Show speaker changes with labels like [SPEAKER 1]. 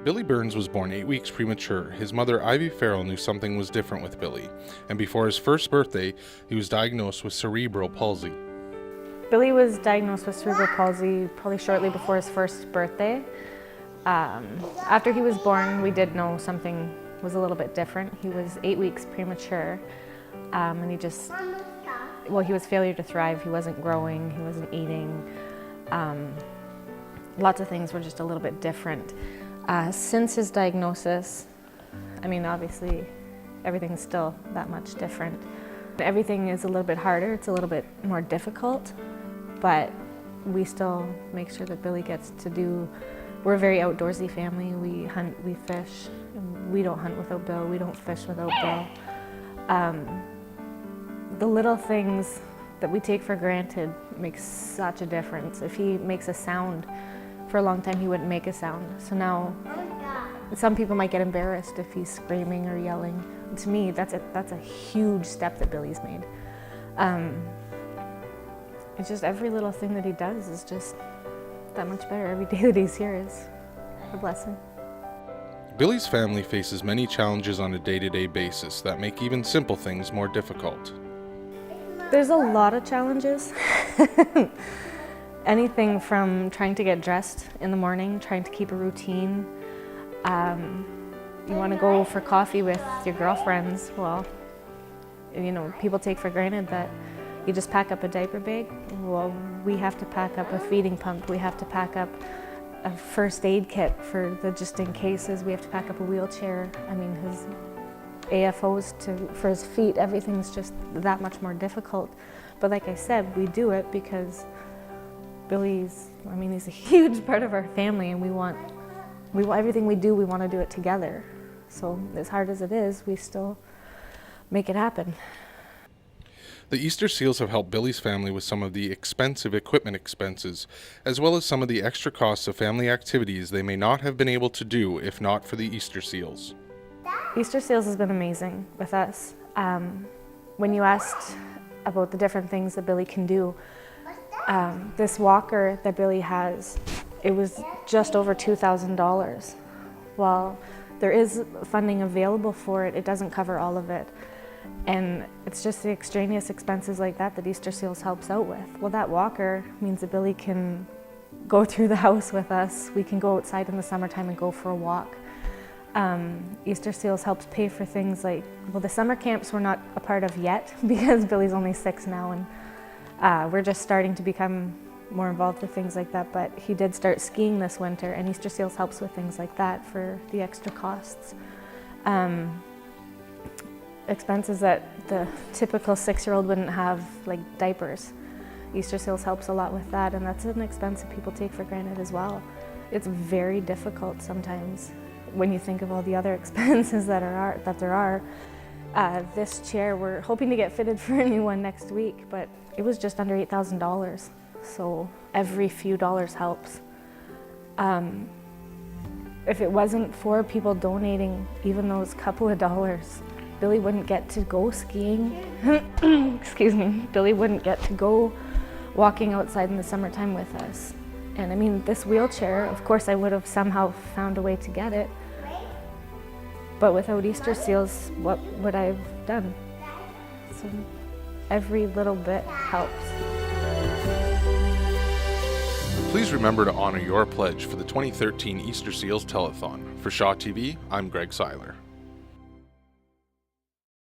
[SPEAKER 1] Billy Byrnes was born 8 weeks premature. His mother, Ivy Farrell, knew something was different with Billy, and before his first birthday, he was diagnosed with cerebral palsy.
[SPEAKER 2] Billy was diagnosed with cerebral palsy probably shortly before his first birthday. After he was born, we did know something was a little bit different. He was 8 weeks premature, and he was failure to thrive. He wasn't growing, he wasn't eating. Lots of things were just a little bit different. Since his diagnosis, I mean, obviously, everything's still that much different. Everything is a little bit harder, it's a little bit more difficult, but we still make sure that Billy gets to do, we're a very outdoorsy family. We hunt, we fish. We don't hunt without Bill, we don't fish without Bill. The little things that we take for granted make such a difference. If he makes a sound, for a long time he wouldn't make a sound. So now, some people might get embarrassed if he's screaming or yelling. To me, that's a huge step that Billy's made. It's just every little thing that he does is just that much better. Every day that he's here is a blessing.
[SPEAKER 1] Billy's family faces many challenges on a day-to-day basis that make even simple things more difficult.
[SPEAKER 2] There's a lot of challenges. Anything from trying to get dressed in the morning, trying to keep a routine. You want to go for coffee with your girlfriends. Well, you know, people take for granted that you just pack up a diaper bag. Well, we have to pack up a feeding pump. We have to pack up a first aid kit for the just in cases. We have to pack up a wheelchair. I mean, his AFOs for his feet, everything's just that much more difficult. But like I said, we do it because Billy's, he's a huge part of our family, and we want everything we do, we want to do it together. So as hard as it is, we still make it happen.
[SPEAKER 1] The Easter Seals have helped Billy's family with some of the expensive equipment expenses, as well as some of the extra costs of family activities they may not have been able to do if not for the Easter Seals.
[SPEAKER 2] Easter Seals has been amazing with us. When you asked about the different things that Billy can do, this walker that Billy has, it was just over $2,000. While there is funding available for it, it doesn't cover all of it. And it's just the extraneous expenses like that that Easter Seals helps out with. Well, that walker means that Billy can go through the house with us. We can go outside in the summertime and go for a walk. Easter Seals helps pay for things like, well, the summer camps we're not a part of yet because Billy's only 6 now, and we're just starting to become more involved with things like that, but he did start skiing this winter, and Easter Seals helps with things like that for the extra costs. Expenses that the typical 6-year-old wouldn't have, like diapers. Easter Seals helps a lot with that, and that's an expense that people take for granted as well. It's very difficult sometimes when you think of all the other expenses that there are. This chair, we're hoping to get fitted for a new one next week, but it was just under $8,000. So every few dollars helps. If it wasn't for people donating even those couple of dollars, Billy wouldn't get to go skiing. Excuse me. Billy wouldn't get to go walking outside in the summertime with us. And I mean, this wheelchair, of course I would have somehow found a way to get it. But without Easter Seals, what would I have done? So every little bit helps.
[SPEAKER 1] Please remember to honor your pledge for the 2013 Easter Seals Telethon. For Shaw TV, I'm Greg Seiler.